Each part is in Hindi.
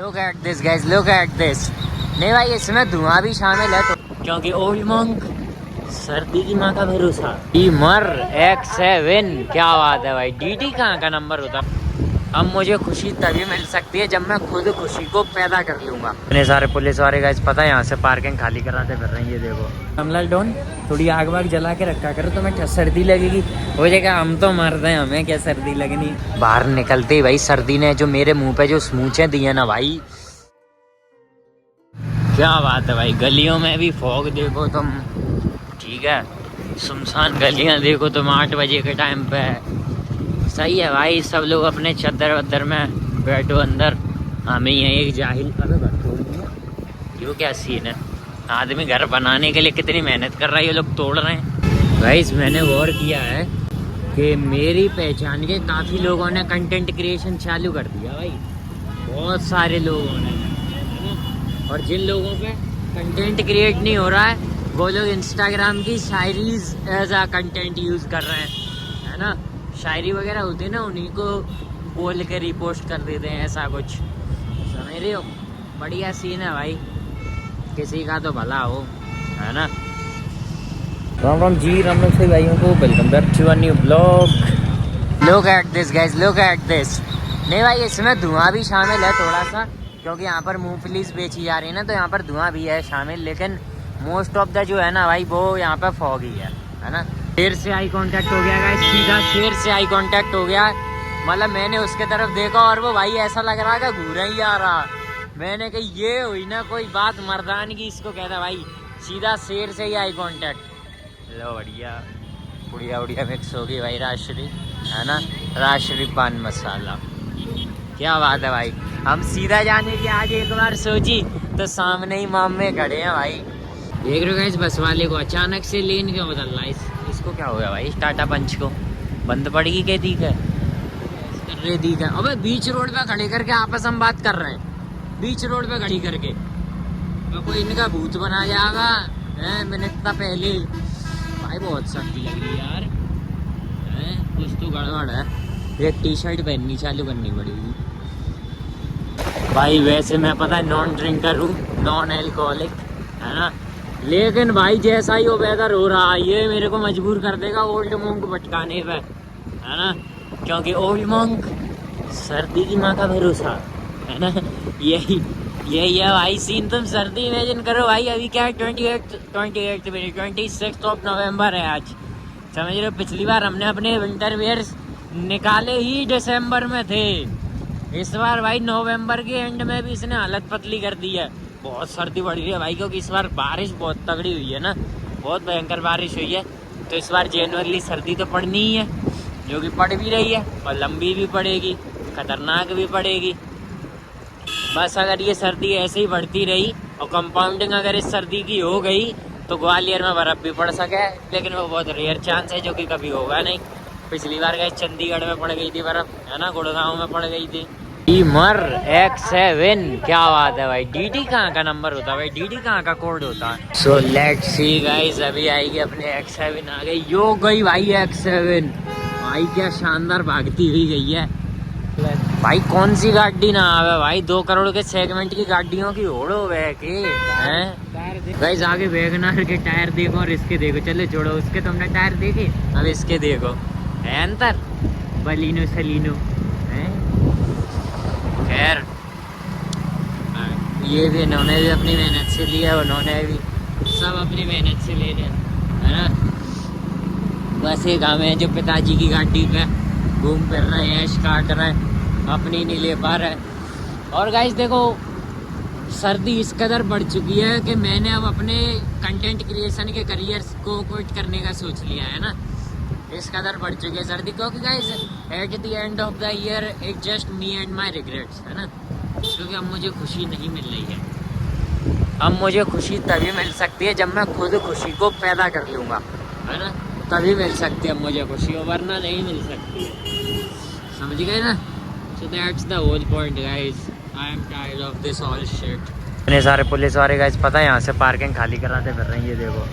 Look at this guys, look at this। नहीं भाई इसमें धुआं भी शामिल है तो क्योंकि ओल्ड मंक सर्दी की माँ का भरोसा। मर X7 क्या बात है भाई। डीडी कहाँ का नंबर होता। अब मुझे खुशी तभी मिल सकती है जब मैं खुद खुशी को पैदा कर लूंगा। इतने सारे पुलिस वाले गाइस पता है यहाँ से पार्किंग खाली कराते फिर रहे हैं। ये देखो कमला डॉन थोड़ी आग वाग जला के रखा करो तो मैं सर्दी लगेगी हो जाएगा। हम तो मरते हैं, हमें क्या सर्दी लगनी। बाहर निकलते ही भाई सर्दी ने जो मेरे मुंह पे जो स्मूचे दिए ना भाई, क्या बात है भाई। गलियों में भी फॉग देखो तुम, ठीक है। सुनसान गलियां देखो तुम 8 बजे के टाइम पे। सही है भाई, सब लोग अपने चद्दर वद्दर में बैठो अंदर। हमें यहाँ एक जाहिल क्यों क्या सीन है। आदमी घर बनाने के लिए कितनी मेहनत कर रहा है, ये लोग तोड़ रहे हैं। भाई मैंने गौर किया है कि मेरी पहचान के काफ़ी लोगों ने कंटेंट क्रिएशन चालू कर दिया भाई, बहुत सारे लोगों ने। और जिन लोगों पे कंटेंट क्रिएट नहीं हो रहा है वो लोग इंस्टाग्राम की शायरीज एज आ कंटेंट यूज़ कर रहे हैं, है ना। शायरी वगैरह होती है ना, उन्हीं को बोल के रिपोस्ट कर देते हैं, ऐसा कुछ समझ रहे हो। बढ़िया सीन है भाई, किसी का तो भला हो, है ना। राम राम जी, राम राम से भाइयों को welcome back to a new blog. Look at this guys, look at this. नहीं भाई इसमें धुआं भी शामिल है थोड़ा सा, क्योंकि यहाँ पर मूंगफली बेची जा रही है ना, तो यहाँ पर धुआं भी है शामिल। लेकिन मोस्ट ऑफ द जो है ना भाई वो यहाँ पर फॉग ही है ना। शेर से आई कांटेक्ट हो गया गाइस, सीधा शेर से आई कांटेक्ट हो गया। मतलब मैंने उसके तरफ देखा और वो भाई ऐसा लग रहा कि घूरा ही आ रहा। मैंने कही ये हुई ना कोई बात मर्दान की, इसको कहता भाई। सीधा शेर से ही आई कांटेक्ट। लो बढ़िया बढ़िया बढ़िया मिक्स होगी भाई, राजश्री है ना, राजश्री पान मसाला। क्या बात है भाई। हम सीधा जाने की आज एक बार सोची तो सामने ही मामे खड़े हैं भाई। देख रहे हो इस बस वाले को अचानक से लेन क्यों बदल रहा है। इसको क्या हो गया भाई, टाटा पंच को बंद पड़ेगी क्या। ठीक है ठीक है। अबे बीच रोड पे खड़े करके आपस में बात कर रहे हैं, बीच रोड पे खड़ी करके। तो कोई इनका भूत बना जाएगा है। मैंने इतना पहले भाई बहुत सर्दी लग रही यार है, कुछ तो गड़बड़ है। एक टी शर्ट पहननी चालू करनी पड़ेगी भाई। वैसे मैं पता है नॉन ड्रिंकर हूँ, नॉन एल्कोहलिक, है ना। लेकिन भाई जैसा ही वो वेदर हो रहा है ये मेरे को मजबूर कर देगा ओल्ड मंक भटकाने पे, है ना। क्योंकि ओल्ड मंक सर्दी की माँ का भरोसा, है ना। यही है भाई सीन। तुम सर्दी इमेजिन करो भाई। अभी क्या है 26 ऑफ नवंबर है आज, समझ रहे हो। पिछली बार हमने अपने विंटर वेयर्स निकाले ही दिसंबर में थे। इस बार भाई नवंबर के एंड में भी इसने हालत पतली कर दी है। बहुत सर्दी बढ़ रही है भाई, क्योंकि इस बार बारिश बहुत तगड़ी हुई है ना, बहुत भयंकर बारिश हुई है। तो इस बार जेनुअरली सर्दी तो पड़नी ही है, जो कि पड़ भी रही है और लंबी भी पड़ेगी, खतरनाक भी पड़ेगी। बस अगर ये सर्दी ऐसे ही बढ़ती रही और कंपाउंडिंग अगर इस सर्दी की हो गई तो ग्वालियर में बर्फ़ भी पड़ सके, लेकिन वो बहुत रेयर चांस है, जो कि कभी होगा नहीं। पिछली बार गए चंडीगढ़ में पड़ गई थी बर्फ़, है ना, गुड़गांव में पड़ गई थी। मर X7 क्या बात है भाई। डीडी कहाँ का नंबर होता है भाई, डीडी कहाँ का कोड होता है। सो लेट्स सी गाइस, अभी आएगी अपने X7 आ गई। यो गई भाई X7 भाई, क्या शानदार भागती हुई गई है भाई। कौन सी गाड़ी ना आवे भाई, 2 करोड़ के सेगमेंट की गाड़ियों की होड़ हो गए के हैं गाइस। आगे वैगनआर के टायर देखो और इसके देखो, चले छोड़ो उसके तुमने टायर देखे, अब इसके देखो है अंतर। बलिनो सलीनो है। खैर ये भी इन्होंने भी अपनी मेहनत से लिया, उन्होंने भी सब अपनी मेहनत से ले रहे हैं, है ना। बस एक हमें जो पिताजी की गाड़ी पे घूम फिर रहे हैं, ऐश काट रहे हैं, अपनी नहीं ले पा रहे। और गाइस देखो सर्दी इस कदर बढ़ चुकी है कि मैंने अब अपने कंटेंट क्रिएशन के करियर को क्विट करने का सोच लिया है ना। इस कदर बढ़ चुकी है सर्दी, क्योंकि guys at the end of the year it just me and my regrets, है ना। क्योंकि अब मुझे खुशी नहीं मिल रही है। अब मुझे खुशी तभी मिल सकती है जब मैं खुद खुशी को पैदा कर लूँगा, है ना। तभी मिल सकती है मुझे खुशी, वरना नहीं मिल सकती, समझ गए ना। So that's the whole point guys, I am tired of this all shit. इतने सारे पुलिस वाले गाइस पता है यहाँ से पार्किंग खाली कराते फिर रहे हैं। ये देखो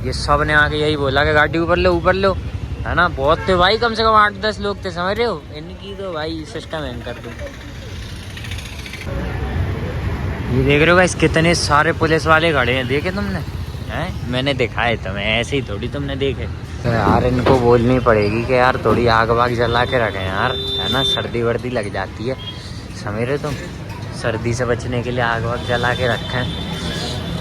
ये सब ने आके यही बोला कि गाड़ी ऊपर लो, है ना। बहुत थे भाई, कम से कम 8-10 लोग थे, समझ रहे हो। इनकी तो भाई सिस्टम हैंग कर दूँ। ये देख रहे हो गाइस कितने सारे पुलिस वाले खड़े हैं, देखे तुमने? हैं मैंने दिखाए तुम्हें, ऐसे ही थोड़ी तुमने देखे। तो यार इनको बोलनी पड़ेगी कि यार थोड़ी आग वाग जला के रखें यार, है ना, सर्दी वर्दी लग जाती है, समझ रहे तुम? सर्दी से बचने के लिए आग वाग जला के रखें,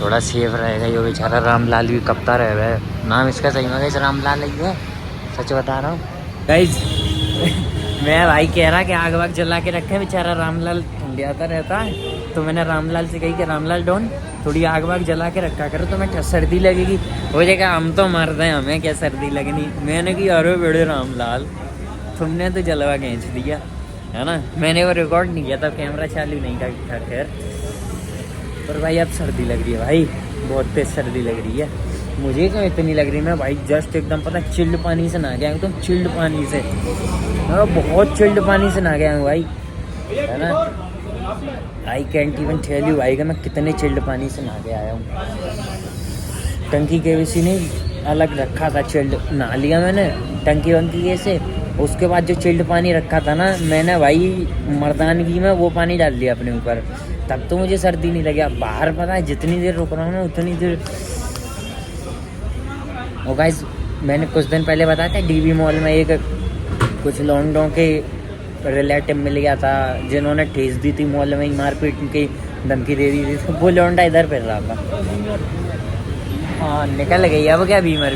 थोड़ा सेफ रहेगा। ये बेचारा रामलाल भी कपता रहे, नाम इसका सही में गाइस रामलाल ही है, सच बता रहा हूँ गाइस। मैं भाई कह रहा कि आग वाग जला के रखे, बेचारा रामलाल ठंडियाता रहता है, तो मैंने रामलाल से कही कि रामलाल डॉन थोड़ी आग वाग जला के रखा करो, तो मैं सर्दी लगेगी। वो जगह हम तो मरते हैं, हमें क्या सर्दी लगनी। मैंने कि अरे बड़े रामलाल तुमने तो जलवा खींच दिया, है ना। मैंने वो रिकॉर्ड नहीं किया था, कैमरा चालू नहीं था खैर। पर भाई अब सर्दी लग रही है भाई, बहुत तेज सर्दी लग रही है। मुझे क्यों इतनी लग रही है, मैं भाई जस्ट एकदम पता चिल्ड पानी से नहा गया हूँ, एकदम चिल्ड पानी से, बहुत चिल्ड पानी से नहा गया हूँ भाई, है ना। I can't even tell you भाई कि मैं कितने चिल्ड पानी से नहा के आया हूँ। टंकी के किसी ने अलग रखा था, चिल्ड नहा लिया मैंने टंकी वंकी के से। उसके बाद जो चिल्ड पानी रखा था ना मैंने भाई मर्दानगी में वो पानी डाल दिया अपने ऊपर, तब तो मुझे सर्दी नहीं लगी। अब बाहर पता है जितनी देर रुक रहा हूँ ना उतनी देर। और गाइस मैंने कुछ दिन पहले बताया था डीवी मॉल में एक कुछ लौंडों के रिलेटिव मिल गया था जिन्होंने ठेस दी थी मॉल में ही, मारपीट की धमकी दे दी थी, तो वो लौंडा इधर फिर रहा था। हाँ निकल गई अब क्या बीमर।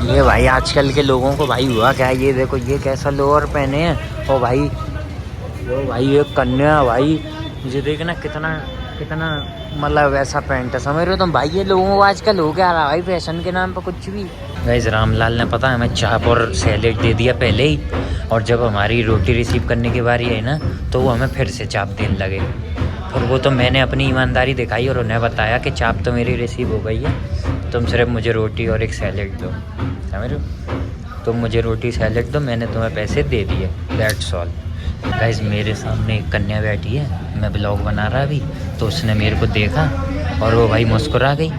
ये भाई आजकल के लोगों को भाई हुआ क्या, ये देखो ये कैसा लोअर पहने हैं, और भाई वो भाई ये कन्या भाई मुझे देखना कितना मतलब वैसा पैंट है, समझ रहे हो तुम भाई। ये लोगों को आजकल हो क्या रहा भाई फैशन के नाम पर कुछ भी। गाइस रामलाल ने पता है हमें चाप और सैलेड दे दिया पहले ही, और जब हमारी रोटी रिसीव करने की बारी आई ना तो वो हमें फिर से चाप देने लगे। और वो तो मैंने अपनी ईमानदारी दिखाई और उन्हें बताया कि चाप तो मेरी रिसीव हो गई है, तुम सिर्फ मुझे रोटी और एक सैलेड दो, समझ रहे हो। तुम मुझे रोटी सैलेड दो, मैंने तुम्हें पैसे दे दिए, दैट्स ऑल। गाइस मेरे सामने एक कन्या बैठी है, मैं ब्लॉग बना रहा अभी, तो उसने मेरे को देखा और वो भाई मुस्कुरा गई।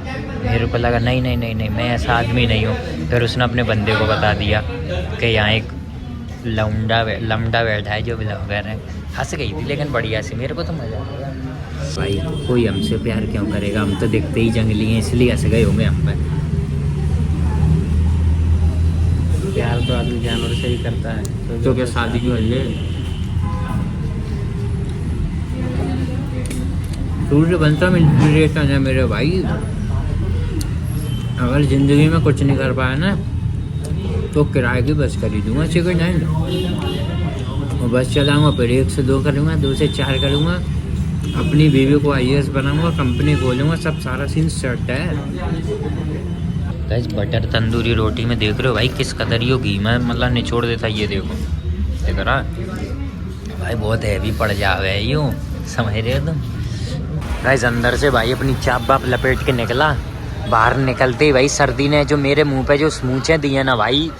मेरे को लगा नहीं मैं ऐसा आदमी नहीं हूँ। फिर उसने अपने बंदे को बता दिया कि यहाँ एक लमडा बैठा है जो ब्लॉगर है। हंस गई थी लेकिन बढ़िया सी, मेरे को तो मज़ा आ गया। भाई कोई हमसे प्यार क्यों करेगा, हम तो दिखते ही जंगली हैं इसलिए हंस गए होंगे हम पे। प्यार तो आदमी जानवर से ही करता है, तो क्या शादी क्यों है। सूर्य बनता में इंस्पिरेशन है मेरे भाई। अगर ज़िंदगी में कुछ नहीं कर पाया ना तो किराए की बस खरीदूँगा सेकंड हैंड, और बस चलाऊँगा, फिर 1 से 2 करूँगा, 2 से 4 करूँगा, अपनी बीवी को IAS बनाऊँगा, कंपनी खोलूँगा, सब सारा सीन सेट है। गाइस बटर तंदूरी रोटी में देख रहे हो भाई किस कदर यो घी में मतलब निचोड़ देता, ये देखो देख रहा भाई, बहुत हैवी पड़ जावे यूँ, समझ रहे हो तुम। गाइस अंदर से भाई अपनी चाप बाप लपेट के निकला, बाहर निकलते ही भाई सर्दी ने जो मेरे मुंह पे जो स्मूचे दिए ना भाई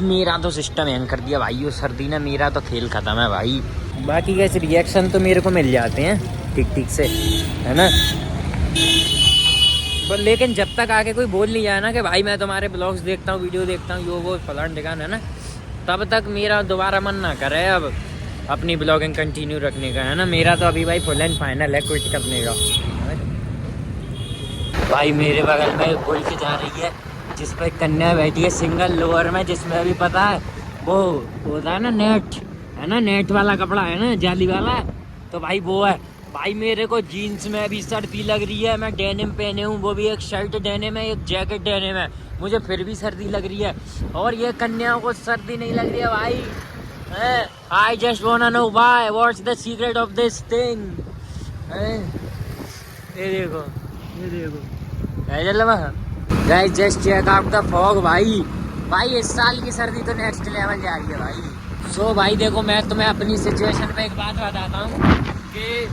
मेरा तो सिस्टम हैंग कर दिया भाई। वो सर्दी ने मेरा तो खेल खत्म है भाई। बाकी कैसे रिएक्शन तो मेरे को मिल जाते हैं ठीक से, है ना। पर लेकिन जब तक आके कोई बोल नहीं जाए ना कि भाई मैं तुम्हारे ब्लॉग्स देखता हूँ, वीडियो देखता हूँ, यो वो फलान ठिकाना, है ना, तब तक मेरा दोबारा मन ना करे अब अपनी ब्लॉगिंग कंटिन्यू रखने का, है ना। मेरा तो अभी भाई फुल एंड फाइनल है क्विट करने का। भाई मेरे बगल में बोल के जा रही है जिस पर कन्या बैठी है सिंगल लोअर में, जिसमें अभी पता है वो होता है ना नेट, है ना, नेट वाला कपड़ा है ना, जाली वाला, तो भाई वो है। भाई मेरे को जीन्स में अभी सर्दी लग रही है, मैं डेनिम पहने हूँ, वो भी एक शर्ट डेनिम है, एक जैकेट डेनिम है, मुझे फिर भी सर्दी लग रही है, और ये कन्याओं को सर्दी नहीं लग रही है भाई। I just wanna know why, what's the secret of this thing? ये देखो guys just check out the fog भाई इस साल की सर्दी तो नेक्स्ट लेवल जा रही है भाई। सो भाई देखो मैं तुम्हें अपनी सिचुएशन पे एक बात बताता हूँ कि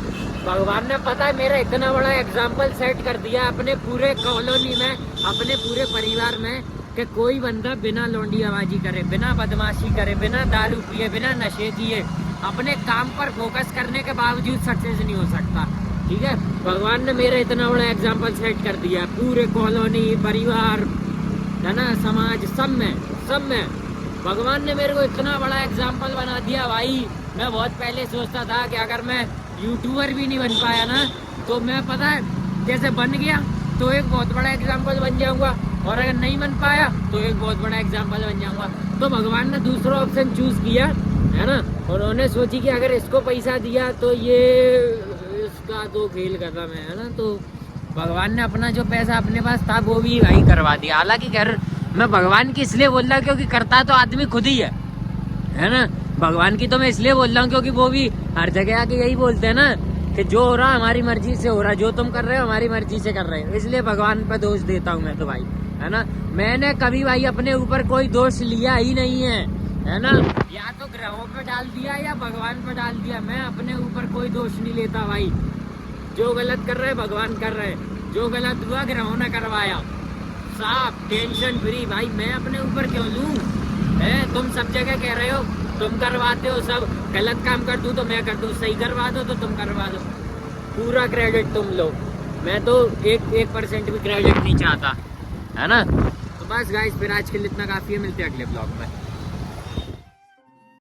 भगवान ने पता है मेरा इतना बड़ा एग्जाम्पल सेट कर दिया अपने पूरे कॉलोनी में, अपने पूरे परिवार में, कि कोई बंदा बिना लौंडियाबाजी करे, बिना बदमाशी करे, बिना दारू पिए, बिना नशे किए अपने काम पर फोकस करने के बावजूद सक्सेस नहीं हो सकता। ठीक है, भगवान ने मेरा इतना बड़ा एग्जाम्पल सेट कर दिया पूरे कॉलोनी, परिवार, है ना, समाज, सब में भगवान ने मेरे को इतना बड़ा एग्जाम्पल बना दिया भाई। मैं बहुत पहले सोचता था कि अगर मैं यूट्यूबर भी नहीं बन पाया ना, तो मैं पता है जैसे बन गया तो एक बहुत बड़ा एग्जाम्पल बन जाऊंगा, और अगर नहीं बन पाया तो एक बहुत बड़ा एग्जाम्पल बन जाऊंगा। तो भगवान ने दूसरा ऑप्शन चूज किया है ना, और उन्होंने सोची कि अगर इसको पैसा दिया तो ये इसका तो खेल खत्म है ना। तो भगवान ने अपना जो पैसा अपने पास था वो भी भाई करवा दिया। हालांकि घर मैं भगवान की इसलिए बोल रहा हूँ क्योंकि करता तो आदमी खुद ही है ना। भगवान की तो मैं इसलिए बोल रहा हूँ क्योंकि वो भी हर जगह आके यही बोलते हैं ना कि जो हो रहा हमारी मर्जी से हो रहा, जो तुम कर रहे हो हमारी मर्जी से कर रहे हो। इसलिए भगवान पे दोष देता हूँ मैं तो भाई, है ना। मैंने कभी भाई अपने ऊपर कोई दोष लिया ही नहीं है ना। या तो ग्रहों पे डाल दिया या भगवान पे डाल दिया, मैं अपने ऊपर कोई दोष नहीं लेता भाई। जो गलत कर रहे भगवान कर रहे, जो गलत हुआ ग्रहों ने करवाया, साफ टेंशन फ्री भाई। मैं अपने ऊपर क्यों लूं? तुम सब जगह कह रहे हो, तुम करवाते हो, सब गलत काम कर दूं तो मैं कर दूं, सही करवा दो तो तुम करवा दो, पूरा क्रेडिट तुम लो। मैं तो 1% भी क्रेडिट नहीं चाहता, है ना। तो बस गाइस फिर आज के लिए इतना काफी है, मिलते हैं अगले ब्लॉग में।